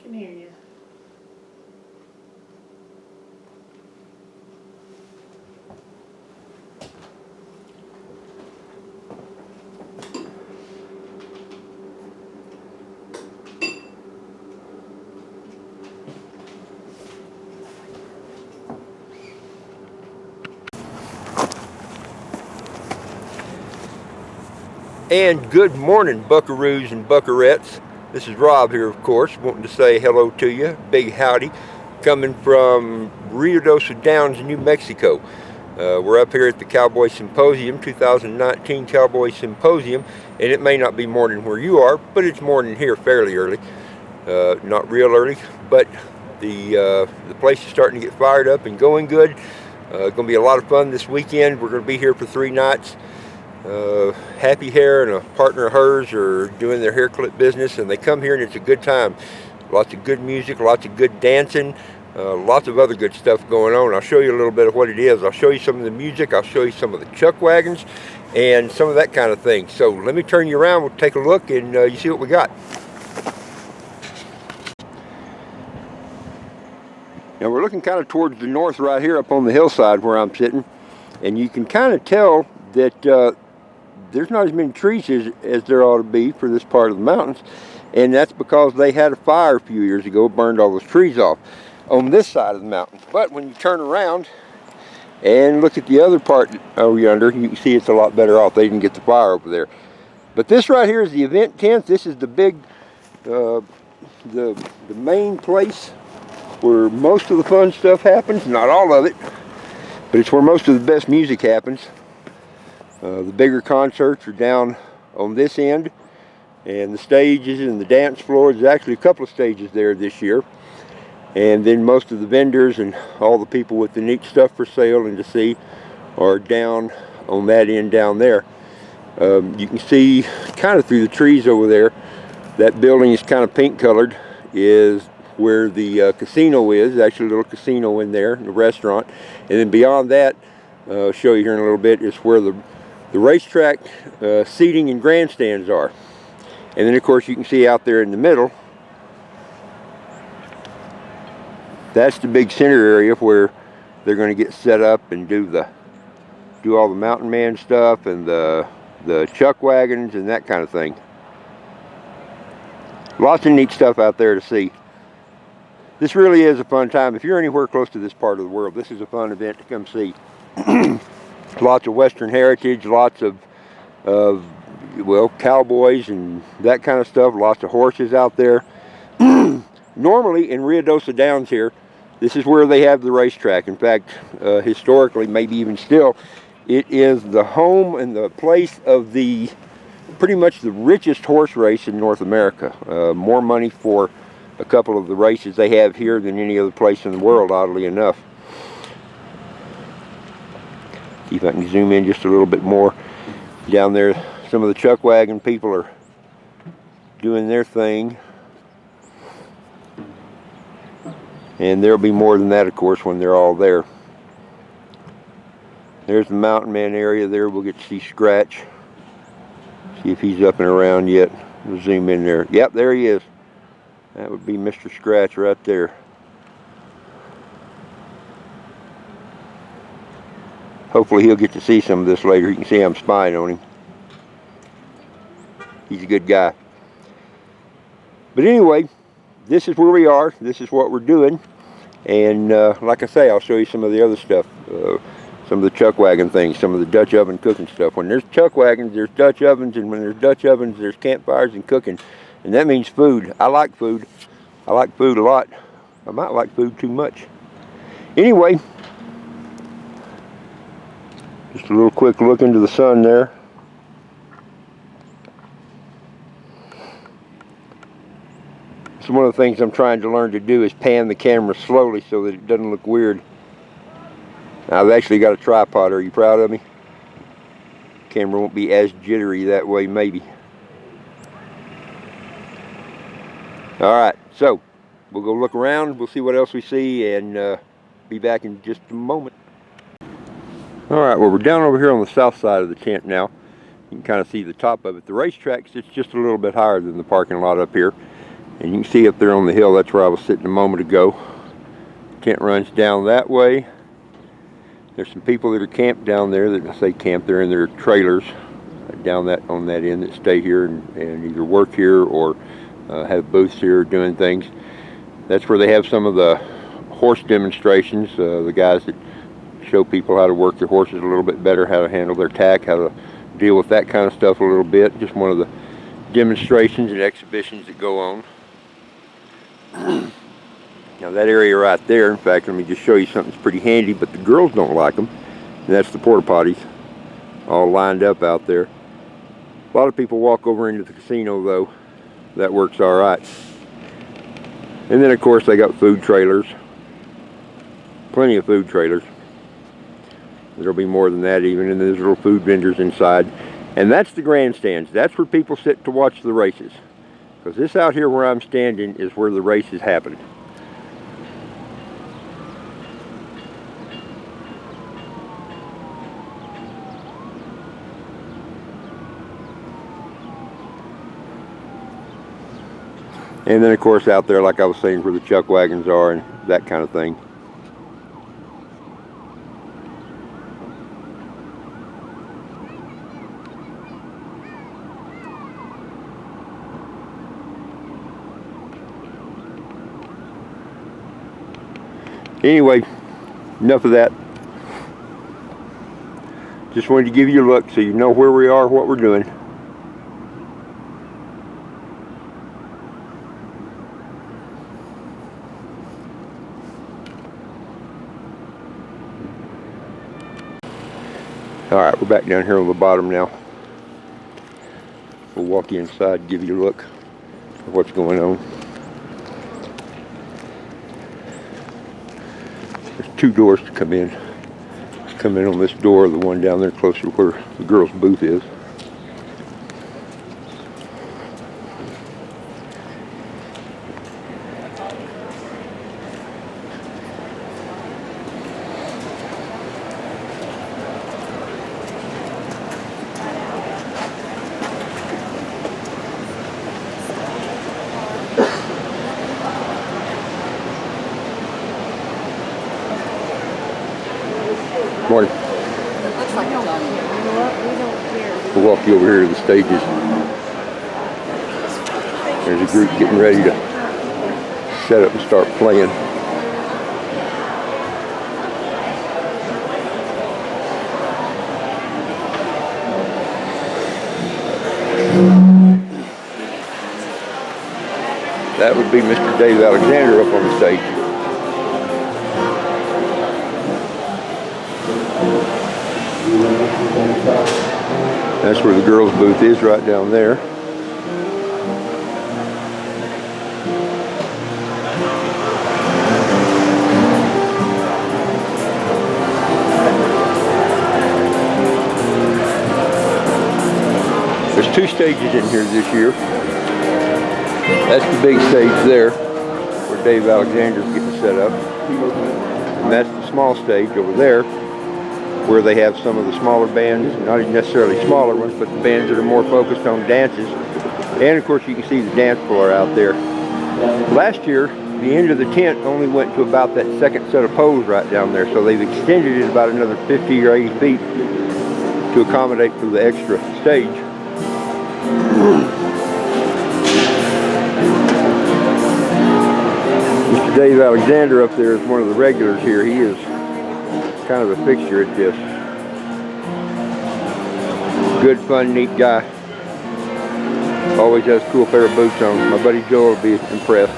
can hear you. And good morning, buckaroos and buckarettes. This is Rob here, of course, wanting to say hello to you. Big howdy, coming from Ruidoso Downs, New Mexico. We're up here at the Cowboy Symposium, 2019 Cowboy Symposium, and it may not be morning where you are, but it's morning here fairly early. Not real early, but the place is starting to get fired up and going good. Going to be a lot of fun this weekend. We're going to be here for 3 nights. Happy Hair and a partner of hers are doing their hair clip business, and they come here and it's a good time. Lots of good music, lots of good dancing, lots of other good stuff going on. I'll show you a little bit of what it is. I'll show you some of the music, I'll show you some of the chuck wagons and some of that kind of thing. So let me turn you around, we'll take a look and you see what we got. Now we're looking kind of towards the north right here up on the hillside where I'm sitting, and you can kind of tell that there's not as many trees as there ought to be for this part of the mountains, and that's because they had a fire a few years ago, burned all those trees off on this side of the mountain. But when you turn around and look at the other part over yonder, you can see it's a lot better off. They didn't get the fire over there. But this right here is the event tent. This is the big, the main place where most of the fun stuff happens. Not all of it, but it's where most of the best music happens. The bigger concerts are down on this end, and the stages and the dance floors, there's actually a couple of stages there this year. And then most of the vendors and all the people with the neat stuff for sale and to see are down on that end down there. You can see kind of through the trees over there, that building is kind of pink colored, is where the casino is. There's actually a little casino in there, the restaurant. And then beyond that, I'll show you here in a little bit, is where the racetrack seating and grandstands are. And then of course you can see out there in the middle, that's the big center area where they're going to get set up and do all the mountain man stuff and the chuck wagons and that kind of thing. Lots of neat stuff out there to see. This really is a fun time. If you're anywhere close to this part of the world, this is a fun event to come see. Lots of Western heritage, lots of well, cowboys and that kind of stuff, lots of horses out there. Normally in Ruidoso Downs here, this is where they have the racetrack. In fact, historically, maybe even still, it is the home and the place of pretty much the richest horse race in North America. More money for a couple of the races they have here than any other place in the world, oddly enough. See if I can zoom in just a little bit more. Down there, some of the chuck wagon people are doing their thing. And there'll be more than that, of course, when they're all there. There's the mountain man area there. We'll get to see Scratch. See if he's up and around yet. We'll zoom in there. Yep, there he is. That would be Mr. Scratch right there. Hopefully he'll get to see some of this later. You can see I'm spying on him. He's a good guy. But anyway, this is where we are. This is what we're doing. And like I say, I'll show you some of the other stuff. Some of the chuck wagon things, some of the Dutch oven cooking stuff. When there's chuck wagons, there's Dutch ovens. And when there's Dutch ovens, there's campfires and cooking. And that means food. I like food. I like food a lot. I might like food too much. Anyway, just a little quick look into the sun there. So one of the things I'm trying to learn to do is pan the camera slowly so that it doesn't look weird. Now, I've actually got a tripod. Are you proud of me? Camera won't be as jittery that way, maybe. Alright, so we'll go look around, we'll see what else we see, and be back in just a moment. Alright, well, we're down over here on the south side of the tent now. You can kind of see the top of it. The racetrack sits just a little bit higher than the parking lot up here. And you can see up there on the hill, that's where I was sitting a moment ago. Tent runs down that way. There's some people that are camped down there. That I say camp, they're in their trailers down that on that end that stay here and either work here or have booths here doing things. That's where they have some of the horse demonstrations, the guys that show people how to work their horses a little bit better, how to handle their tack, how to deal with that kind of stuff a little bit. Just one of the demonstrations and exhibitions that go on. Now that area right there, in fact, let me just show you something that's pretty handy, but the girls don't like them, and that's the porta potties all lined up out there. A lot of people walk over into the casino though. That works all right. And then of course they got food trailers, plenty of food trailers. There'll be more than that even, and there's little food vendors inside. And that's the grandstands. That's where people sit to watch the races. Because this out here where I'm standing is where the races happen. And then of course out there, like I was saying, where the chuck wagons are and that kind of thing. Anyway, enough of that. Just wanted to give you a look so you know where we are, what we're doing. Alright, we're back down here on the bottom now. We'll walk you inside and give you a look at what's going on. There's two doors to come in. Come in on this door, the one down there closer to where the girls' booth is. Morning. It looks like it's on here. You know what? We don't care. We'll walk you over here to the stages. There's a group getting ready to set up and start playing. That would be Mr. Dave Alexander up on the stage. That's where the girls' booth is, right down there. There's two stages in here this year. That's the big stage there, where Dave Alexander's getting set up. And that's the small stage over there, where they have some of the smaller bands, not even necessarily smaller ones, but the bands that are more focused on dances. And of course you can see the dance floor out there. Last year, the end of the tent only went to about that second set of poles right down there, so they've extended it about another 50 or 80 feet to accommodate for the extra stage. Mr. Dave Alexander up there is one of the regulars here. He is kind of a fixture at this. Good, fun, neat guy. Always has a cool pair of boots on. My buddy Joe will be impressed.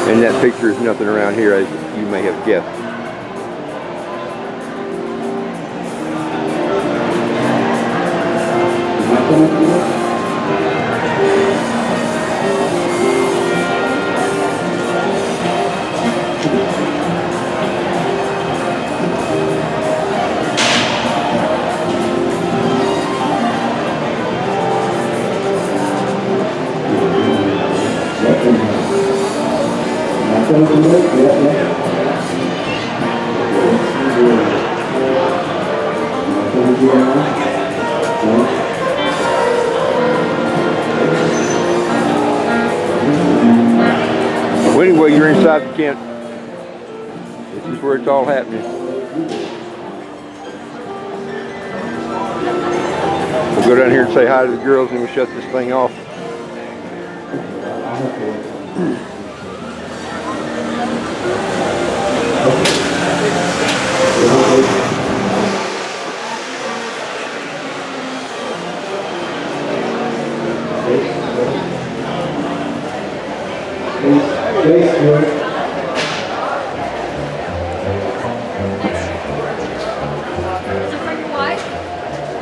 And that picture is nothing around here, as you may have guessed. Well, you're inside the tent. This is where it's all happening. We'll go down here and say hi to the girls and we'll shut this thing off.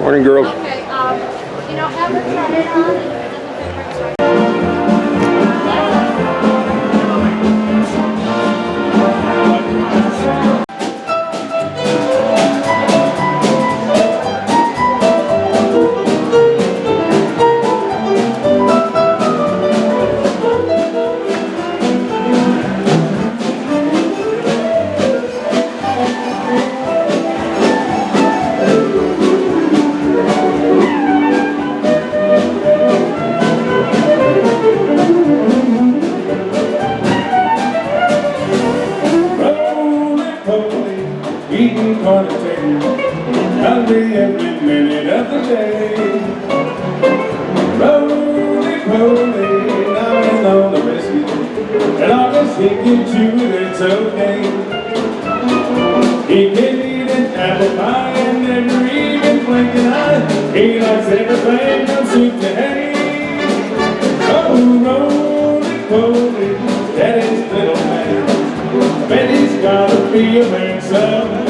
Morning, girls. Okay, have her turn it on. Eating corn and hungry every minute of the day. Rolling, I'm in on the biscuit, and long as he can chew it, it's okay. He can eat an apple pie and never even blink an eye. He likes everything from soup to hay. Oh, rolling, daddy's little man. I bet he's gotta be a man someday.